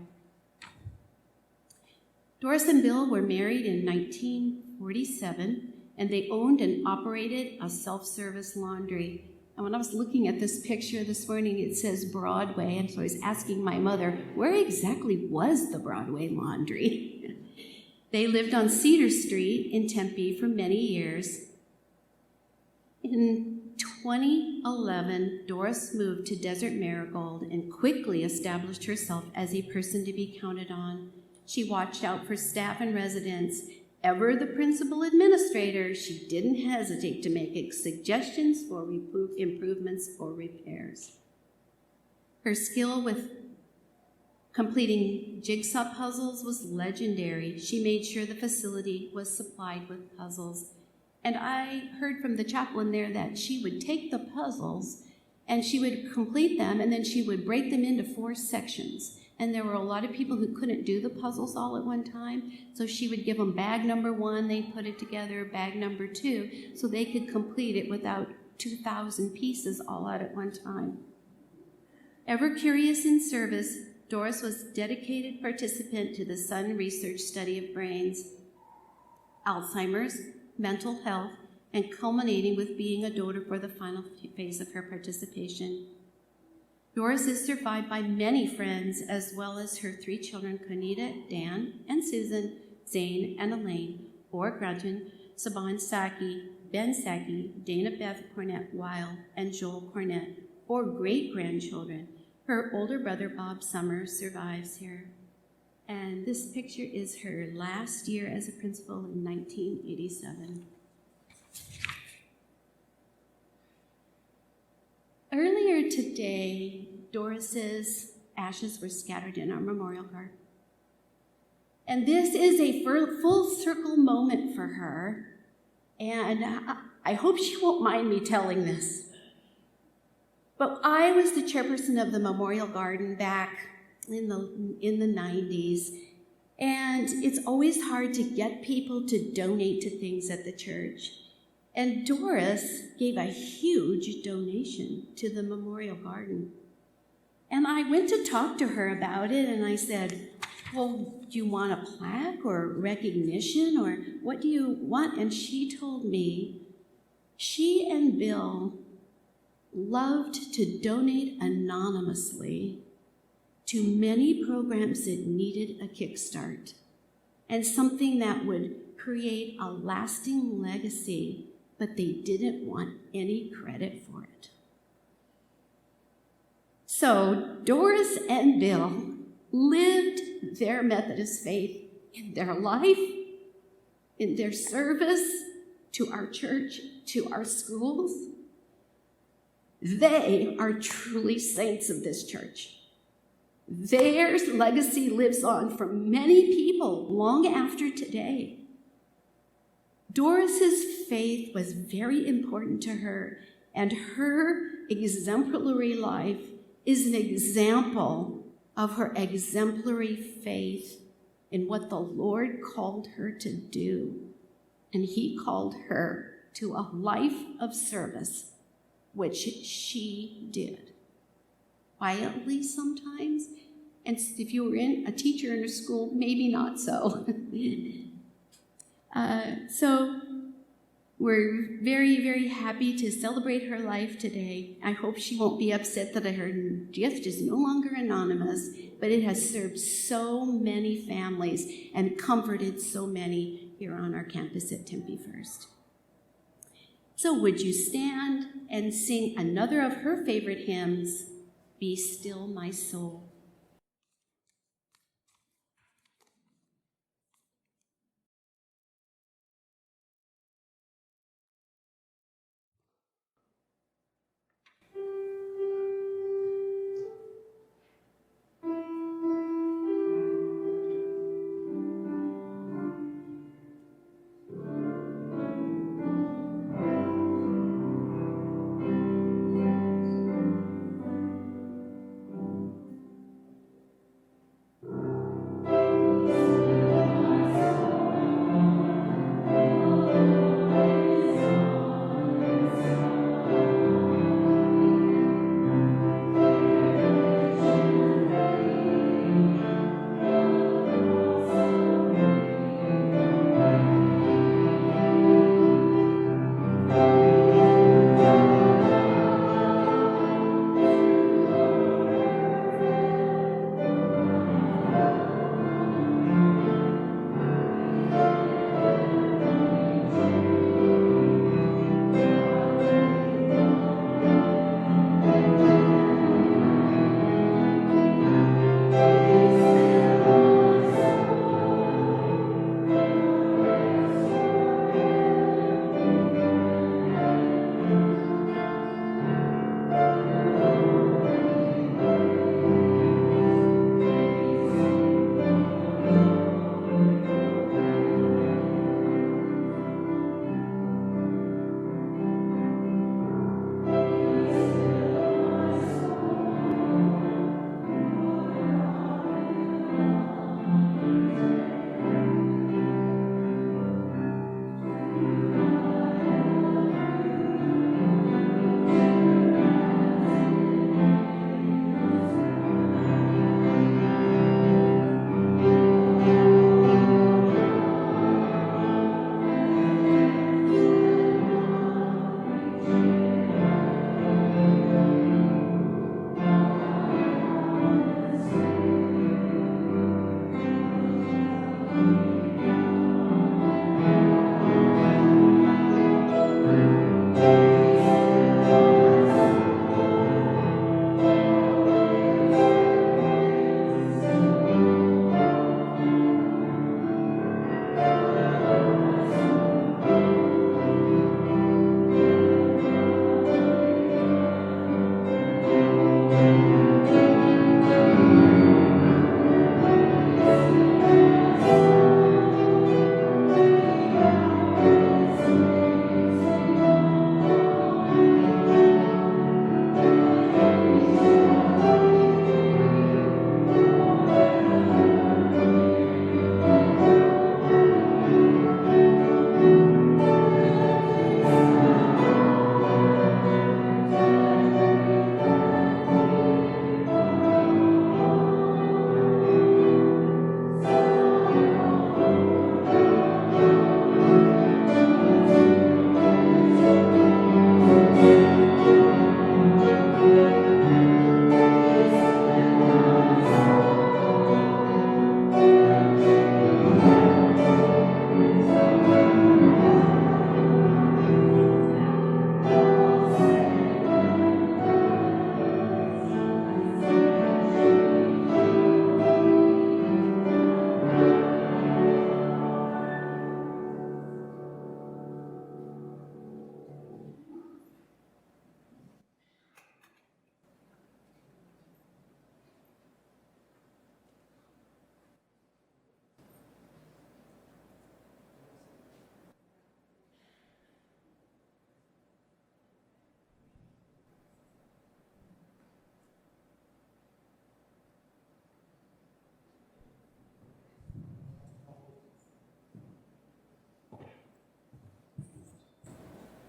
Doris and Bill were married in 1947, and they owned and operated a self-service laundry. And when I was looking at this picture this morning, it says Broadway, and so I was asking my mother, where exactly was the Broadway laundry? They lived on Cedar Street in Tempe for many years. In 2011, Doris moved to Desert Marigold and quickly established herself as a person to be counted on. She watched out for staff and residents. Ever the principal administrator, she didn't hesitate to make suggestions for improvements or repairs. Her skill with completing jigsaw puzzles was legendary. She made sure the facility was supplied with puzzles. And I heard from the chaplain there that she would take the puzzles and she would complete them, and then she would break them into 4 sections. And there were a lot of people who couldn't do the puzzles all at one time, so she would give them bag number 1, they'd put it together, bag number 2, so they could complete it without 2,000 pieces all out at one time. Ever curious in service, Doris was a dedicated participant to the Sun Research study of brains, Alzheimer's, mental health, and culminating with being a donor for the final phase of her participation. Doris is survived by many friends, as well as her 3 children, Conita, Dan, and Susan, Zane, and Elaine, 4 grandchildren, Saban Saki, Ben Saki, Dana Beth Cornett Weil, and Joel Cornett, 4 great-grandchildren. Her older brother, Bob Summers, survives here. And this picture is her last year as a principal in 1987. Earlier today, Doris's ashes were scattered in our memorial garden. And this is a full circle moment for her. And I hope she won't mind me telling this. But I was the chairperson of the memorial garden back in the 90s. And it's always hard to get people to donate to things at the church. And Doris gave a huge donation to the memorial garden. And I went to talk to her about it, and I said, well, do you want a plaque or recognition, or what do you want? And she told me she and Bill loved to donate anonymously to many programs that needed a kickstart and something that would create a lasting legacy, but they didn't want any credit for it. So Doris and Bill lived their Methodist faith in their life, in their service to our church, to our schools. They are truly saints of this church. Their legacy lives on for many people long after today. Doris's faith was very important to her, and her exemplary life is an example of her exemplary faith in what the Lord called her to do. And he called her to a life of service, which she did. Quietly sometimes, and if you were a teacher in a school, maybe not so. So we're very, very happy to celebrate her life today. I hope she won't be upset that her gift is no longer anonymous, but it has served so many families and comforted so many here on our campus at Tempe First. So would you stand and sing another of her favorite hymns, Be Still My Soul?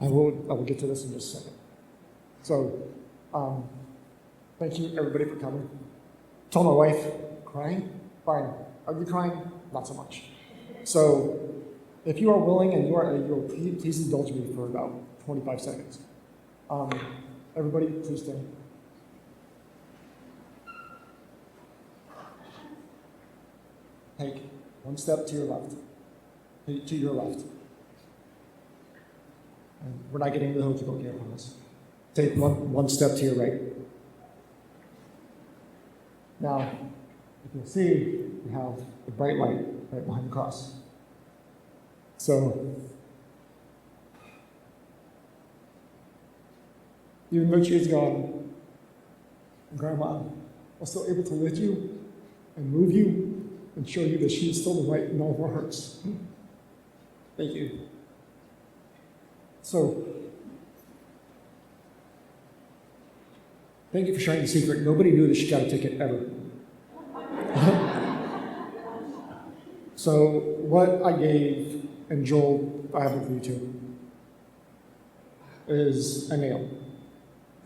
I will get to this in just a second. So, thank you everybody for coming. Told my wife, crying? Fine. Are you crying? Not so much. So, if you are willing and you'll please indulge me for about 25 seconds. Everybody, please stand. Take one step to your left. To your left. And we're not getting into the hokey pokey, I promise. Take one step to your right. Now, if you'll see, we have a bright light right behind the cross. So, even though she is gone, Grandma was still able to lift you and move you and show you that she is still the light in all of our hearts. Thank you. So, thank you for sharing the secret. Nobody knew that she got a ticket ever. So, what I gave, and Joel, I have with you too, is a nail.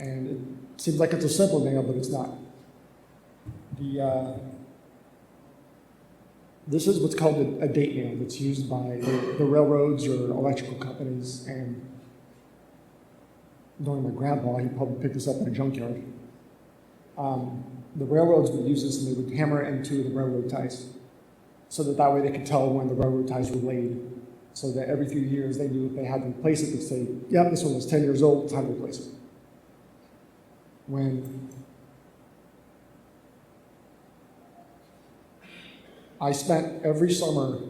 And it seems like it's a simple nail, but it's not. This is what's called a date nail that's used by the railroads or electrical companies. And knowing my grandpa, he probably picked this up in a junkyard. The railroads would use this and they would hammer it into the railroad ties so that way they could tell when the railroad ties were laid. So that every few years they knew if they had to replace it, they'd say, yep, this one was 10 years old, time to replace it. When I spent every summer,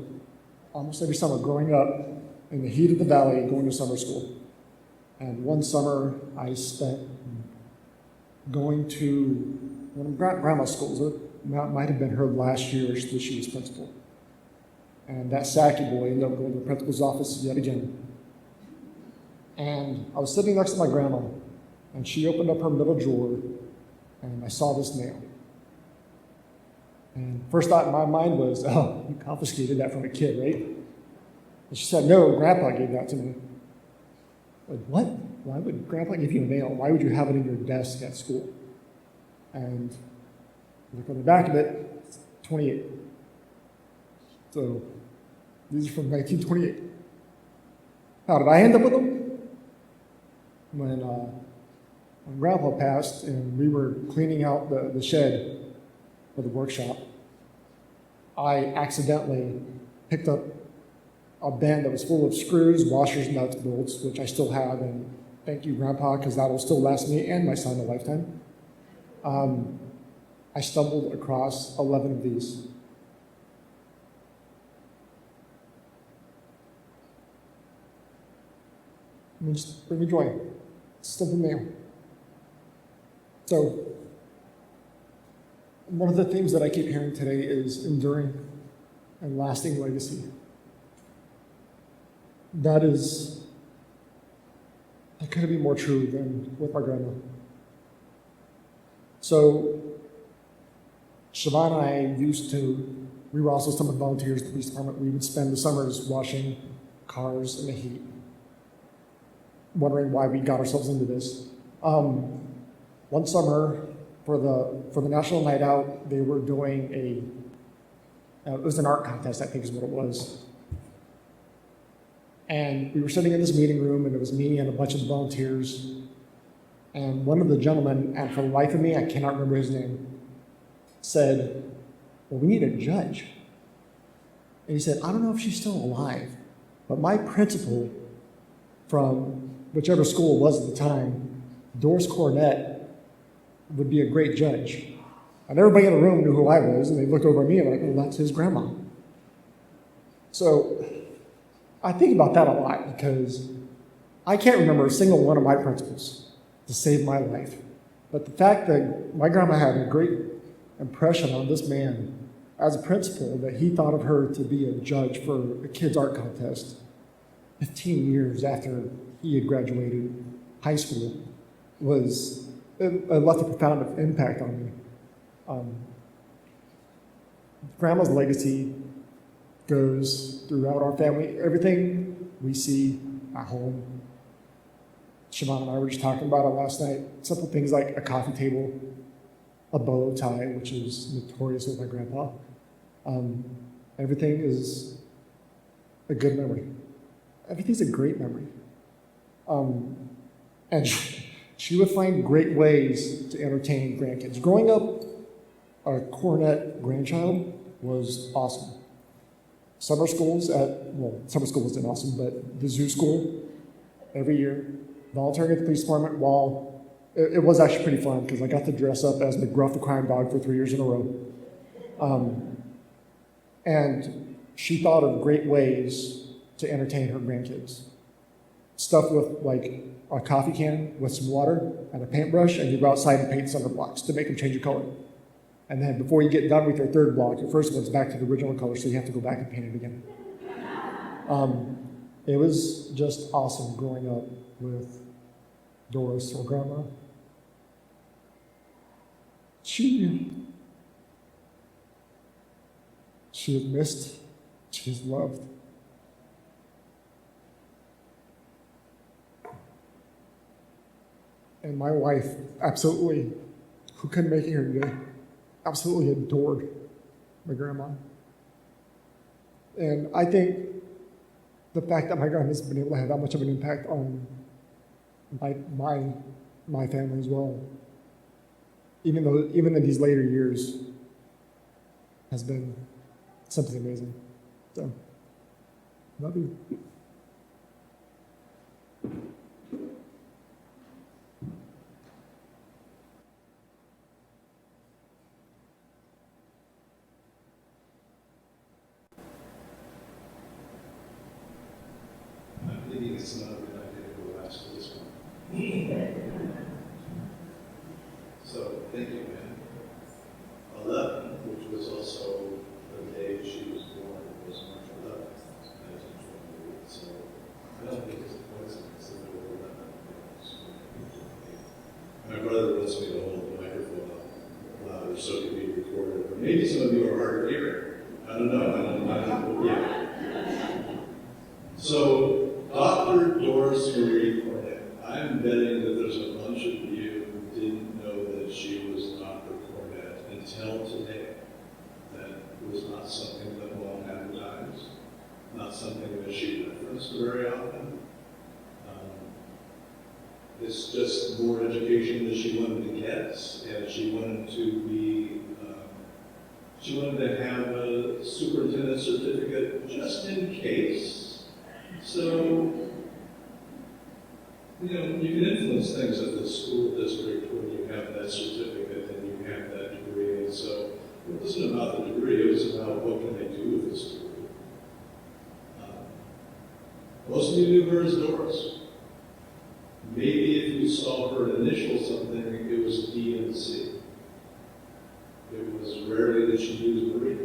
almost every summer growing up in the heat of the valley going to summer school. And one summer I spent going to one of grandma's schools. It might have been her last year that she was principal. And that Sacky boy ended up going to the principal's office yet again. And I was sitting next to my grandma, and she opened up her middle drawer, and I saw this nail. And first thought in my mind was, oh, you confiscated that from a kid, right? And she said, no, Grandpa gave that to me. Like, what? Why would Grandpa give you a nail? Why would you have it in your desk at school? And look on the back of it, it's 28. So these are from 1928. How did I end up with them? When Grandpa passed and we were cleaning out the shed for the workshop, I accidentally picked up a bin that was full of screws, washers, nuts, bolts, which I still have, and thank you, Grandpa, because that will still last me and my son a lifetime. I stumbled across 11 of these. Just bring me joy. Simple nail. So, one of the themes that I keep hearing today is enduring and lasting legacy. That couldn't be more true than with my grandma. So, Siobhan and I we were also some of the volunteers at the police department. We would spend the summers washing cars in the heat, wondering why we got ourselves into this. One summer, for the National Night Out, they were doing it was an art contest, I think is what it was. And we were sitting in this meeting room, and it was me and a bunch of volunteers. And one of the gentlemen, and for the life of me, I cannot remember his name, said, well, we need a judge. And he said, I don't know if she's still alive, but my principal from whichever school it was at the time, Doris Cornett, would be a great judge. And everybody in the room knew who I was, and they looked over at me and were like, well, that's his grandma. So I think about that a lot because I can't remember a single one of my principals to save my life. But the fact that my grandma had a great impression on this man as a principal, that he thought of her to be a judge for a kids' art contest 15 years after he had graduated high school, it left a profound impact on me. Grandma's legacy goes throughout our family. Everything we see at home Siobhan and I were just talking about it last night. Simple things like a coffee table, a bow tie, which is notorious with my grandpa. Everything is a good memory. Everything's a great memory. And she would find great ways to entertain grandkids. Growing up a Cornet grandchild was awesome. Summer school wasn't awesome, but the zoo school every year, volunteering at the police department, while it was actually pretty fun because I got to dress up as McGruff the crime dog for 3 years in a row. And she thought of great ways to entertain her grandkids. Stuff with like a coffee can with some water and a paintbrush, and you go outside and paint cinder blocks to make them change of color. And then before you get done with your third block, your first one's back to the original color, so you have to go back and paint it again. It was just awesome growing up with Doris, or Grandma. She is missed. She is loved. And my wife, absolutely, who couldn't make it here today, absolutely adored my grandma. And I think the fact that my grandma's been able to have that much of an impact on my family as well, even in these later years, has been something amazing. So, love you. I'm thinking it's not a good idea to go last for this one. So, thank you, man. 11, which was also the day she was born, was March 11th, 1928. So, I don't think it's a coincidence that there were 11. My brother wants me to hold the microphone up louder so it can be recorded. Or maybe some of you are hard of hearing. I don't know. Yeah. So, Dr. Doris Marie Cornet. I'm betting that there's a bunch of you who didn't know that she was Dr. Cornet until today. That was not something that Mom advertised, not something that she referenced very often. It's just more education that she wanted to get, and she wanted to be, she wanted to have a superintendent certificate just in case. So, you know, you can influence things at the school district when you have that certificate and you have that degree. And so it wasn't about the degree, it was about what can they do with this degree. Most of you knew her as Doris. Maybe if you saw her initial something, it was D and C. It was rarely that she used Marie.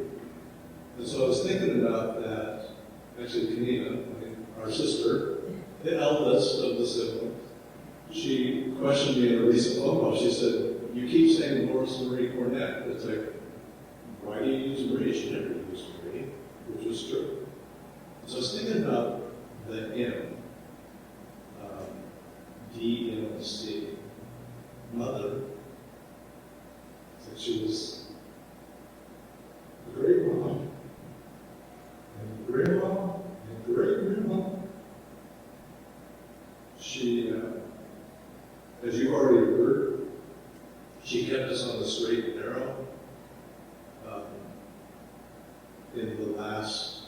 And so I was thinking about that, actually Kenina, our sister, the eldest of the siblings, she questioned me in a recent phone call. She said, you keep saying Doris Marie Cornet. It's like, why do you use Marie? She never used Marie, which was true. So I was thinking about the M, D-M-C, mother. So she was a great mom, and grandma, and great-grandma. She, as you've already heard, she kept us on the straight and narrow. In the last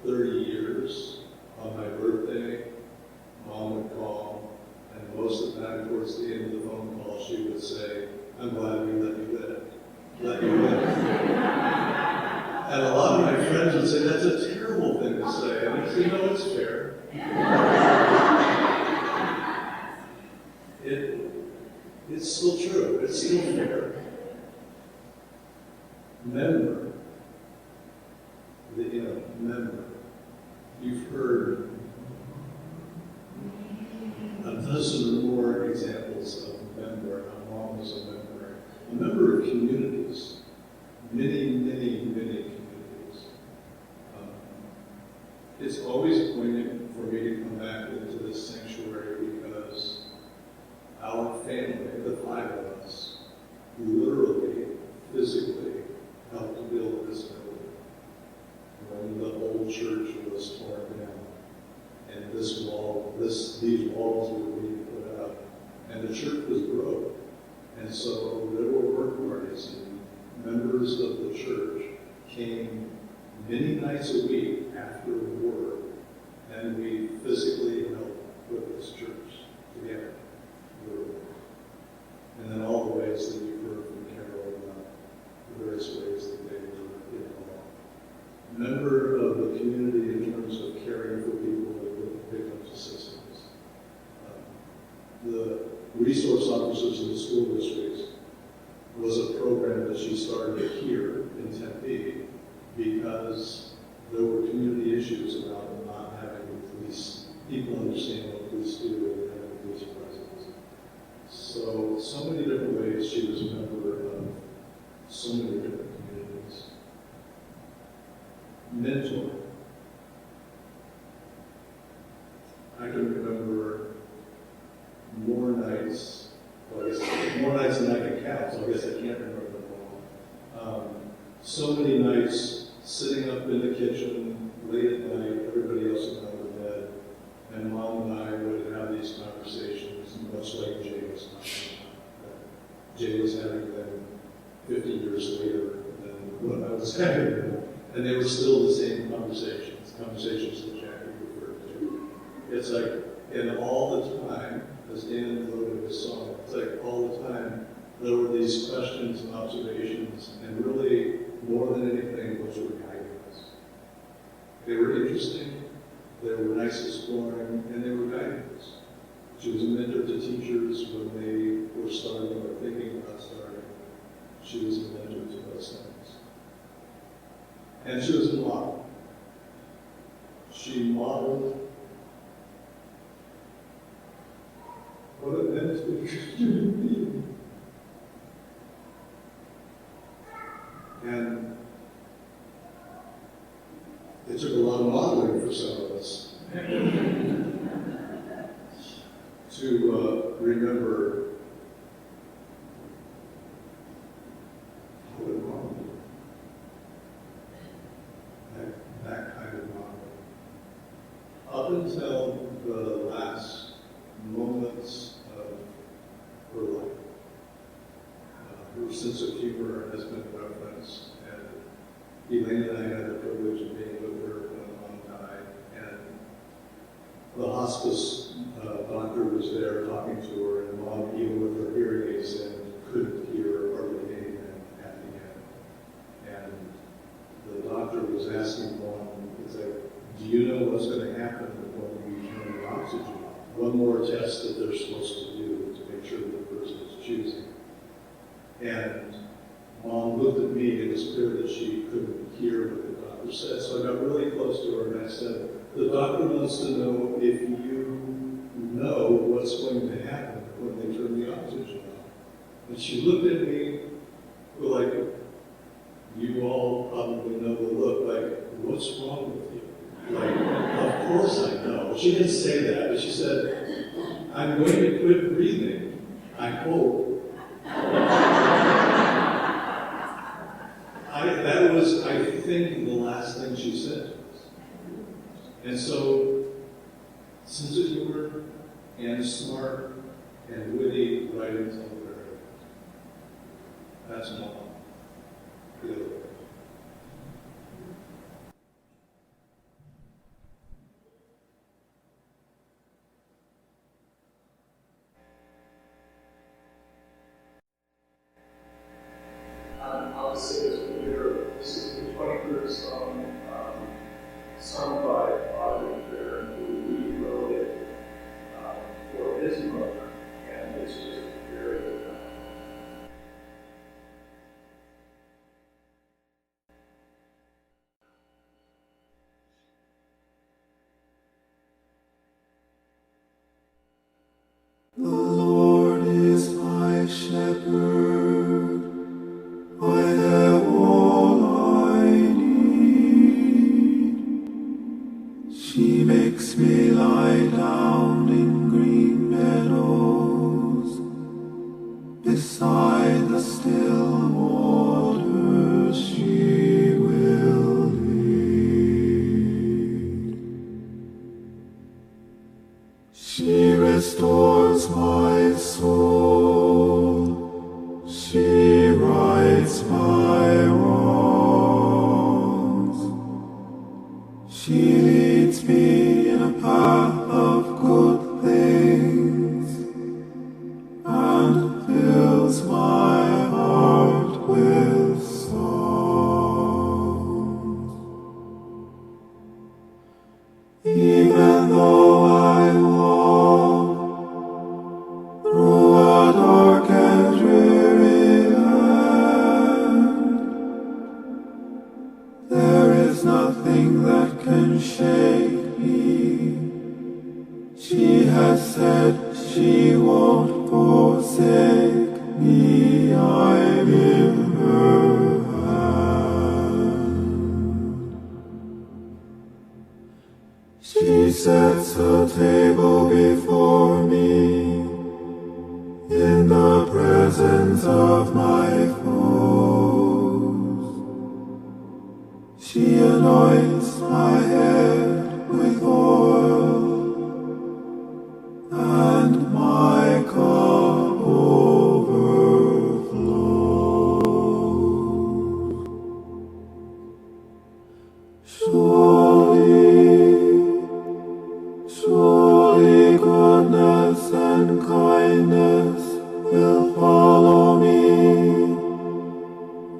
30 years, on my birthday, Mom would call, and most of the time towards the end of the phone call, she would say, I'm glad we let you live. Let you live. And a lot of my friends would say, that's a terrible thing to say. And I say, no, it's fair. It's still true. It's still fair. Member. Member. You've heard a dozen or more examples of member. How Mom was a member. A member of communities. Many, many, many communities. It's always poignant for me to come back into this sanctuary because family, the five of us, literally, physically helped to build this building. When the old church was torn down, and these walls were being put up, and the church was broke. And so there were work parties, and members of the church came many nights a week after work, and we physically helped put this church together. And then all the ways that you've heard from Carol about the various ways that they were involved. Member of the community in terms of caring for people with victims assistance. The resource officers in the school districts was a program that she started here in Tempe because there were community issues about not having the police, people understand what police do and having police presence. So many different ways she was a member of so many different communities. Mentor. I can remember more nights than I can count, so I guess I can't remember them all. So many nights sitting up in the kitchen late at night, everybody else is out of bed, and Mom and I would have these conversations, much like Jay was talking about. Jay was having them 50 years later than what I was having them, and they were still the same conversations that Jackie referred to. It's like, and all the time, as Dan quoted his song, it's like all the time there were these questions and observations, and really, more than anything, those were guiding us. They were interesting, they were nice exploring, and they were guiding us. She was a mentor to teachers when they were starting or thinking about starting. She was a mentor to those things. And she was a model. She modeled what it meant to be a human being. And it took a lot of modeling for some of us to remember how it modeled. That kind of modeling. Up until the last moments of her life. Her sense of humor has been referenced, and Elaine and I had the privilege of being with her when Mom died, and the hospice doctor was there talking to her, and Mom, even with her hearing aids in, couldn't hear hardly anything at the end. And the doctor was asking Mom, he's like, do you know what's going to happen when we turn the oxygen off? One more test that they're supposed to do to make sure that the person is choosing. And Mom looked at me, and it was clear that she couldn't hear what the doctor said. So I got really close to her and I said, the doctor wants to know if you know what's going to happen when they turn the oxygen off. And she looked at me like, you all probably know the look, like, what's wrong with you? Like, of course I know. She didn't say that, but she said, I'm going to quit breathing, I hope. That was, I think, the last thing she said to us. And so, sense of humor and smart and witty right until the very end. That's Mom. Really. I'll just say this one here. This is the 23rd song by Audrey Fair, who we wrote it for his mother, and it's just very good. in the presence of my foes. She anoints my head with oil, and my cup overflows. Surely goodness and kindness will follow me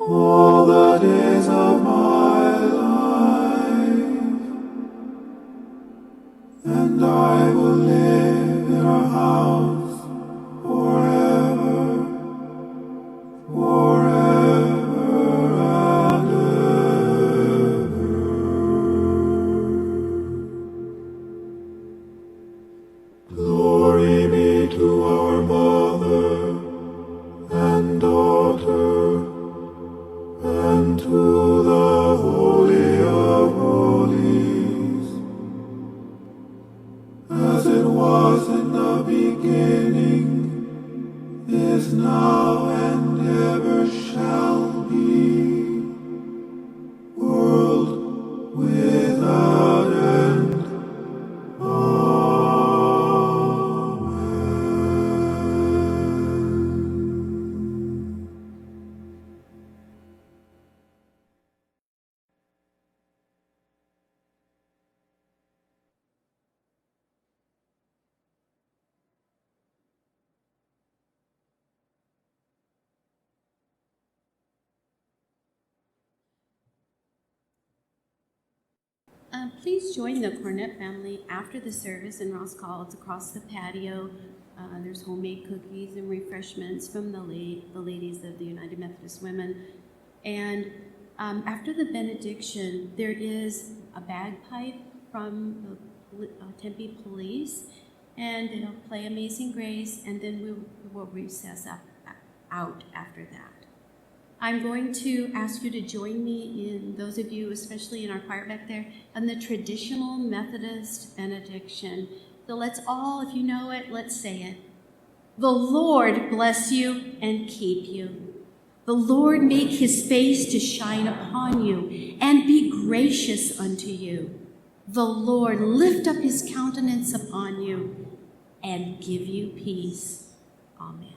all the days of my life, and I will live in her house forever, forever and ever. Glory be to our Mother and Daughter and to the Holy of Holies, as it was in the beginning, is now, and ever shall be, world without end. Please join the Cornett family after the service in Ross College across the patio. There's homemade cookies and refreshments from the ladies of the United Methodist Women. And after the benediction, there is a bagpipe from the Tempe Police, and they'll play Amazing Grace, and then we will recess out after that. I'm going to ask you to join me in, those of you, especially in our choir back there, in the traditional Methodist benediction. So let's all, if you know it, let's say it. The Lord bless you and keep you. The Lord make his face to shine upon you and be gracious unto you. The Lord lift up his countenance upon you and give you peace. Amen.